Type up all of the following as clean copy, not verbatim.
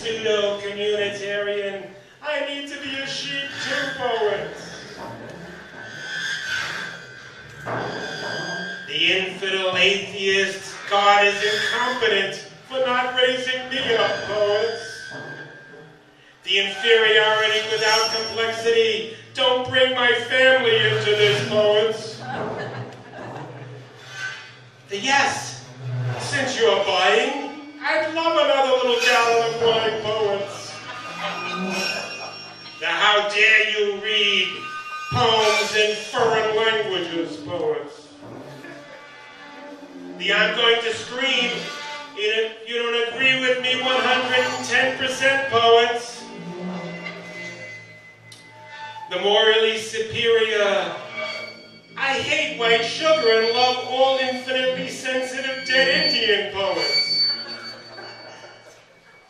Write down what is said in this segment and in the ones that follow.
pseudo-communitarian. I need to be a sheep too, poets. The infidel atheist, God is incompetent for not raising me up, poets. The inferiority without complexity, don't bring my family into this, poets. The yes, since you're buying, I'd love another little gallon of wine, poets. The how dare you read poems in foreign languages, poets. The I'm going to scream if you don't agree with me 110%, poets. The morally superior, I hate white sugar and love all infinitely sensitive dead Indian poets.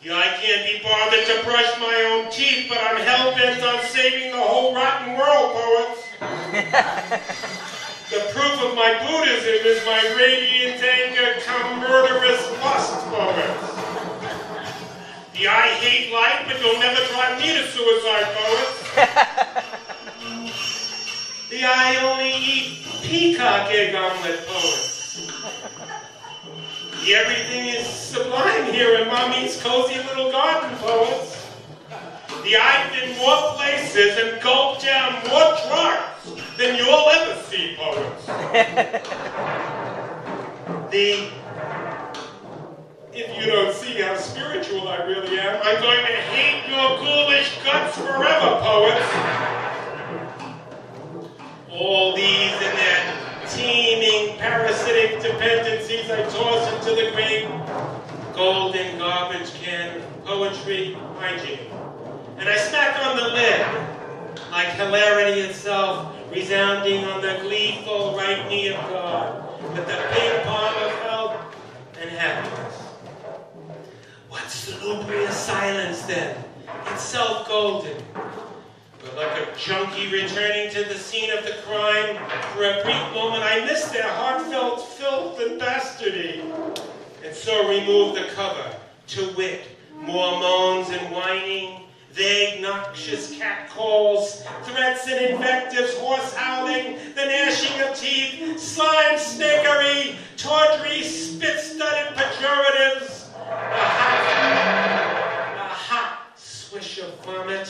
Yeah, I can't be bothered to brush my own teeth, but I'm hell-bent on saving the whole rotten world, poets. The proof of my Buddhism is my radiant anger, come murderous lust, poets. The I hate life, but you'll never drive me to suicide, poets. The I only eat peacock egg omelet, poets. The everything is sublime here in Mommy's cozy little garden, poets. The I've been more places and gulped down more drugs than you'll ever see, poets. If you don't see how spiritual I really am, I'm going to hate your ghoulish guts forever, poets. All these and their teeming parasitic dependencies I toss into the great golden garbage can of poetry hygiene. And I smack on the lid, like hilarity itself, resounding on the gleeful right knee of God, with the ping pong of health and happiness. What salubrious silence then, itself golden. But like a junkie returning to the scene of the crime, for a brief moment I missed their heartfelt filth and bastardy, and so removed the cover, to wit, more moans and whining, vague, noxious catcalls, threats and invectives, horse howling, the gnashing of teeth, slime snakery, tawdry, spit-studded pejoratives, a hot swish of vomit,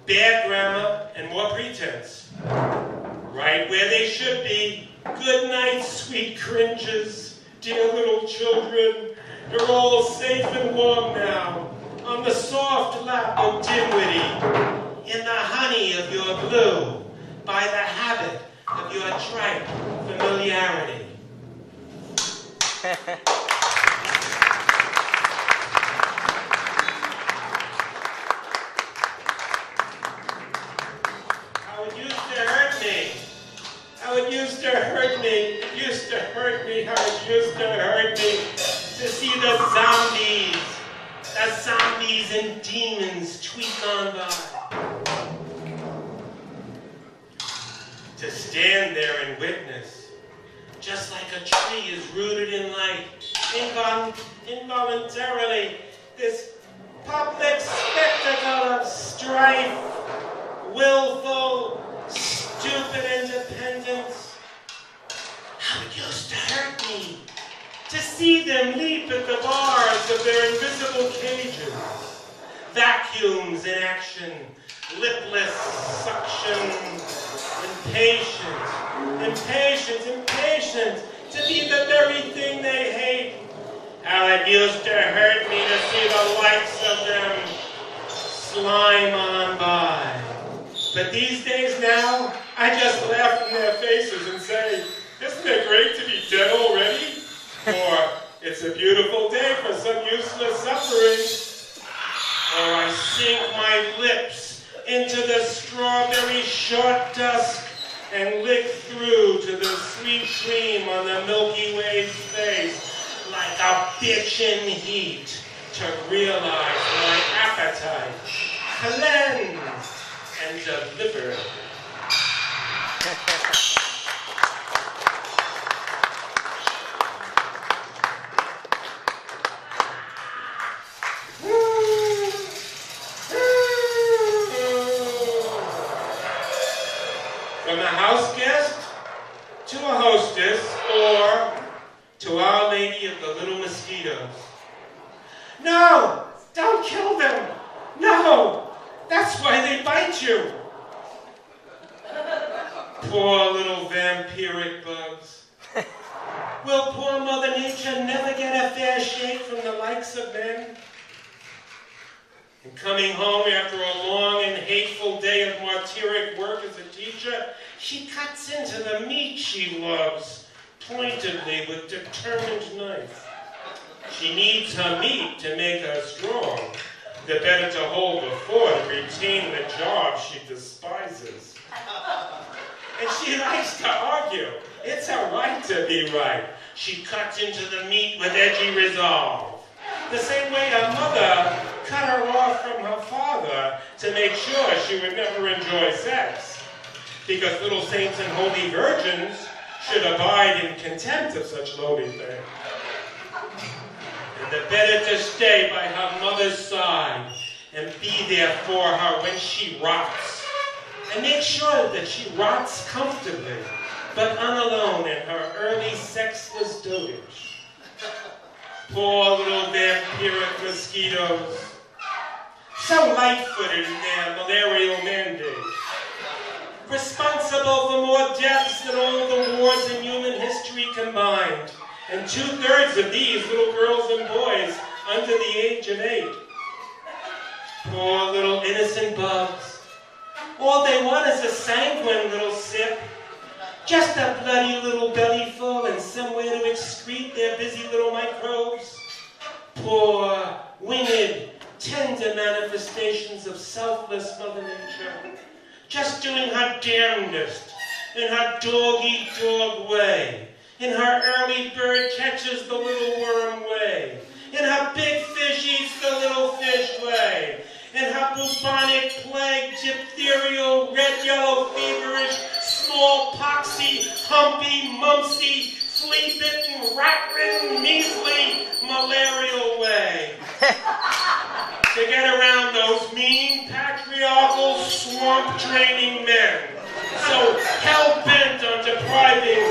bad grammar, and more pretense. Right where they should be. Good night, sweet cringes, dear little children. You're all safe and warm now, on the soft lap of dimwitty, in the honey of your blue, by the habit of your trite familiarity. It used to hurt me. How it used to hurt me. It used to hurt me. How it used to hurt me to see the zombies and demons tweak on by. To stand there and witness, just like a tree is rooted in light, involuntarily, this public spectacle of strife, willful, stupid independence. How it used to hurt me to see them leap at the bars of their invisible cages. Vacuums in action, lipless suction, impatient to be the very thing they hate. How it used to hurt me to see the likes of them slime on by. But these days now, I just laugh in their faces and say, isn't it great to be dead already? Or, it's a beautiful day for some useless suffering. Or I sink my lips into the strawberry short dusk and lick through to the sweet cream on the Milky Way's face like a bitch in heat to realize my appetite cleansed and delivered. mosquitoes. No! Don't kill them! No! That's why they bite you! Poor little vampiric bugs. Will poor Mother Nature never get a fair shake from the likes of men? And coming home after a long and hateful day of martyric work as a teacher, she cuts into the meat she loves, pointedly with determined knife. She needs her meat to make her strong, the better to hold the fort and retain the job she despises. And she likes to argue. It's her right to be right. She cuts into the meat with edgy resolve. The same way her mother cut her off from her father to make sure she would never enjoy sex. Because little saints and holy virgins should abide in contempt of such lowly things. And the better to stay by her mother's side and be there for her when she rots. And make sure that she rots comfortably, but unalone in her early sexless dotage. Poor little vampiric mosquitoes, so light-footed in their malarial mandate, responsible for more deaths than all the wars in human history combined, and 2/3 of these little girls and boys under the age of 8. Poor little innocent bugs. All they want is a sanguine little sip, just a bloody little bellyful and somewhere to excrete their busy little microbes. Poor, winged, tender manifestations of selfless Mother Nature, just doing her damnedest in her dog-eat-dog way, in her early bird catches the little worm way, in her big fish eats the little fish way, in her bubonic plague, diphtherial, red-yellow feverish, smallpoxy, humpy, mumsy, flea-bitten, rat-ridden, measly, malarial way. To get around those mean, patriarchal, swamp-draining men, so hell-bent on depriving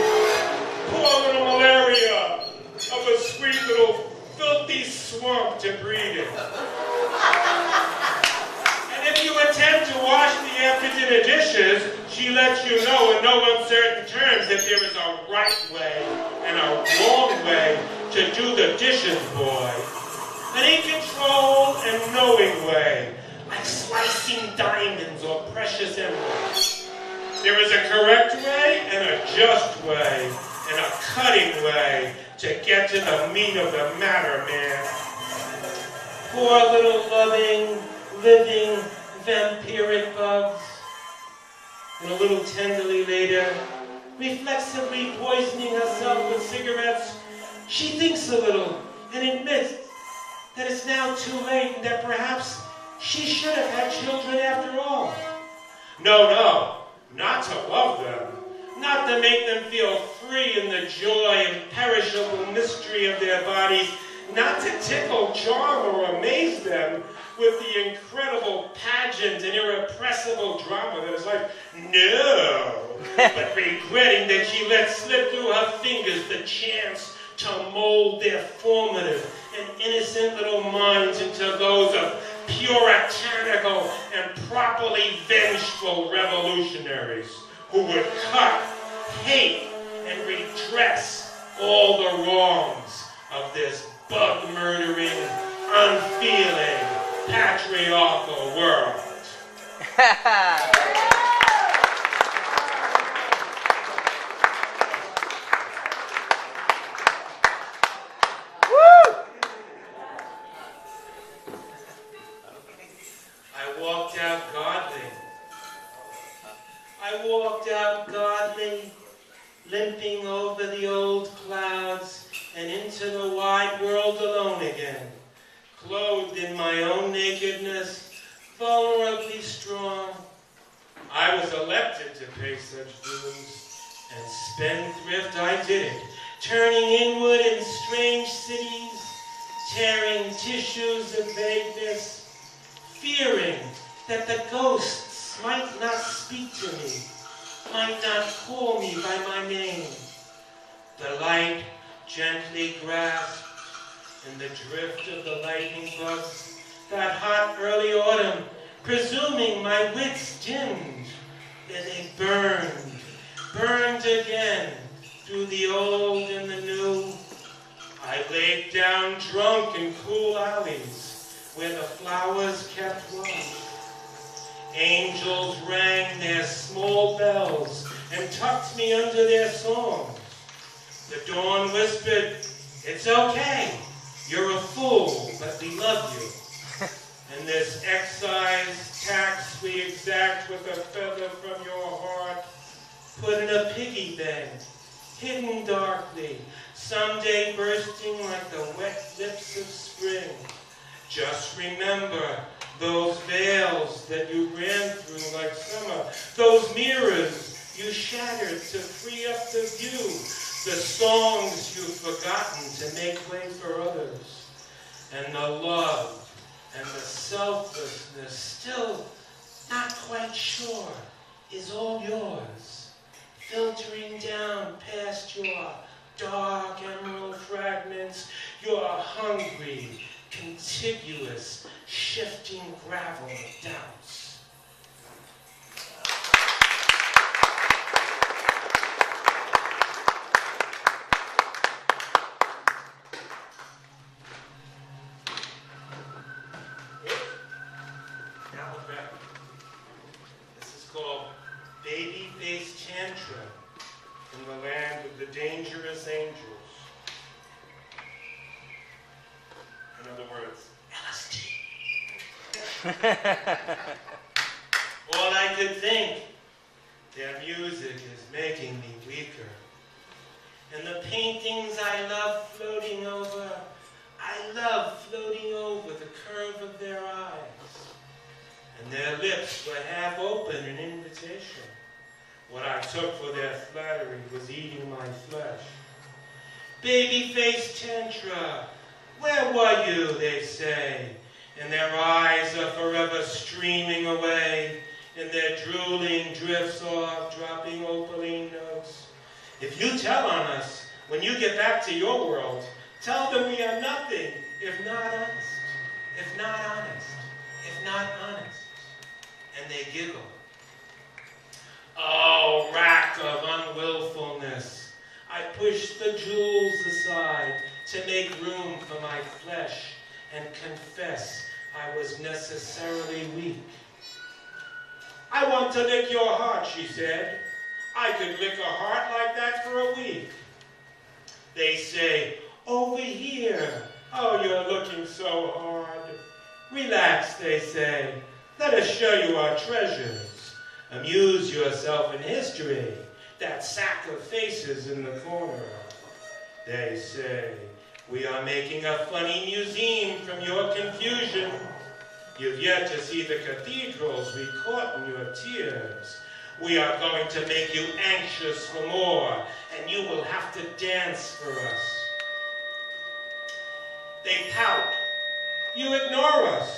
poor little malaria of a sweet little filthy swamp to breed in. And if you attempt to wash the after-dinner dishes, she lets you know in no uncertain terms that there is a right way and a wrong way to do the dishes, boy. An in-control and knowing way, like slicing diamonds or precious emeralds. There is a correct way and a just way and a cutting way to get to the meat of the matter, man. Poor little loving, living, vampiric bugs. And a little tenderly later, reflexively poisoning herself with cigarettes, she thinks a little and admits that it's now too late and that perhaps she should have had children after all. No, not to love them, not to make them feel free in the joy and perishable mystery of their bodies, not to tickle, charm, or amaze them with the incredible pageant and irrepressible drama that is life. No, but regretting that she let slip through her fingers the chance to mold their formative and innocent little minds into those of puritanical and properly vengeful revolutionaries who would cut, hate, and redress all the wrongs of this bug-murdering, unfeeling, patriarchal world. I walked out godly, limping over the old clouds and into the wide world alone again, clothed in my own nakedness, vulnerably strong. I was elected to pay such dues, and spendthrift I did it, turning inward in strange cities, tearing tissues of vagueness, fearing that the ghosts might not speak to me, might not call me by my name. The light gently grasped in the drift of the lightning bugs, that hot early autumn, presuming my wits dimmed, then they burned again, through the old and the new. I laid down drunk in cool alleys, where the flowers kept watch. Angels rang their small bells and tucked me under their songs. The dawn whispered, "It's okay, you're a fool, but we love you. And this excise tax we exact with a feather from your heart, put in a piggy bank, hidden darkly, someday bursting like the wet lips of spring. Just remember those veils that you ran through like summer, those mirrors you shattered to free up the view, the songs you've forgotten to make way for others, and the love and the selflessness still not quite sure is all yours, filtering down past your dark emerald fragments, your hungry, contiguous, shifting gravel of doubts." Now we're back. This is called Baby-Faced Tantra in the Land of the Dangerous Angels. In other words, LSD. All I could think, their music is making me weaker. And the paintings I love floating over the curve of their eyes. And their lips were half open in invitation. What I took for their flattery was eating my flesh. Baby-faced Tantra, where were you, they say, and their eyes are forever streaming away, and their drooling drifts off, dropping opaline notes. If you tell on us, when you get back to your world, tell them we are nothing, if not honest, if not honest, if not honest. And they giggle. Oh, rack of unwillfulness, I pushed the jewels aside to make room for my flesh and confess I was necessarily weak. "I want to lick your heart," she said. "I could lick a heart like that for a week." They say, "Over here. Oh, you're looking so hard." "Relax," they say. "Let us show you our treasures. Amuse yourself in history, that sack of faces in the corner." They say, "We are making a funny museum from your confusion. You've yet to see the cathedrals we caught in your tears. We are going to make you anxious for more, and you will have to dance for us." They pout. You ignore us.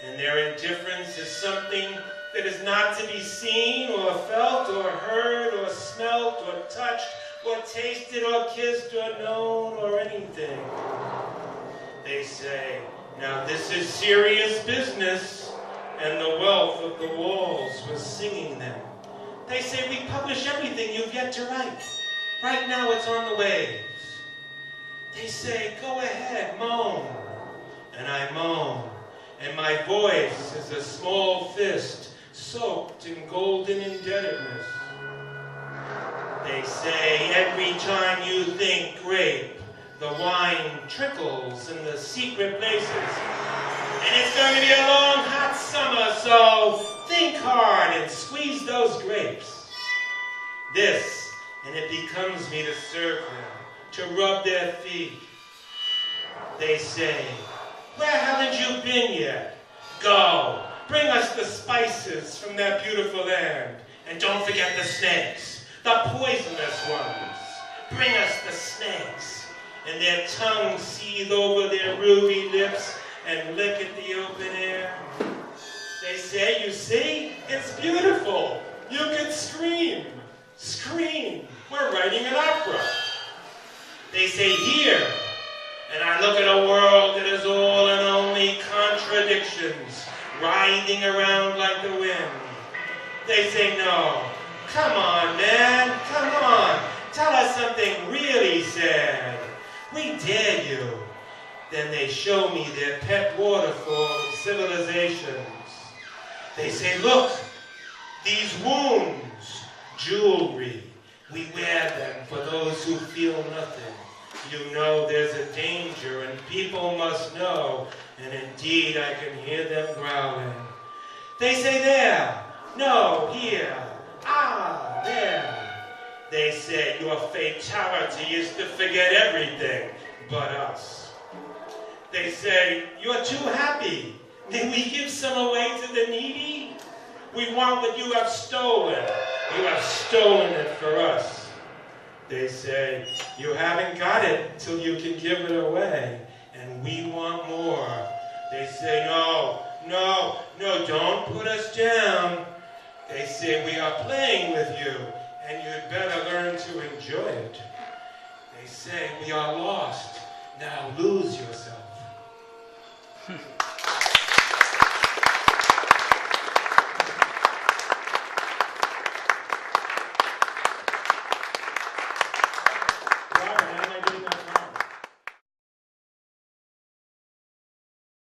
And their indifference is something that is not to be seen or felt or heard or smelt or touched or tasted or kissed or known or anything. They say, "Now this is serious business," and the wealth of the walls was singing them. They say, "We publish everything you've yet to write. Right now it's on the waves." They say, "Go ahead, moan." And I moan, and my voice is a small fist soaked in golden indebtedness. They say, "Every time you think grape, the wine trickles in the secret places. And it's going to be a long, hot summer, so think hard and squeeze those grapes." This, and it becomes me to serve them, to rub their feet. They say, "Where haven't you been yet? Go, bring us the spices from that beautiful land. And don't forget the snakes, the poisonous ones. Bring us the snakes." And their tongues seethe over their ruby lips and lick at the open air. They say, "You see, it's beautiful. You can scream. Scream. We're writing an opera." They say, "Here." And I look look at a world that is all and only contradictions, riding around like the wind. They say, no, come on, man, come on. Tell us something really sad. We dare you. Then they show me their pet waterfall of civilizations. They say, look, these wounds, jewelry, we wear them for those who feel nothing. You know there's a danger and people must know, and indeed I can hear them growling. They say there, no, here, ah, there. They say your fatality is to forget everything but us. They say, you're too happy. May we give some away to the needy? We want what you have stolen. You have stolen it for us. They say, you haven't got it till you can give it away, and we want more. They say, no, no, no, don't put us down. They say, we are playing with you, and you'd better learn to enjoy it. They say, we are lost. Now lose yourself.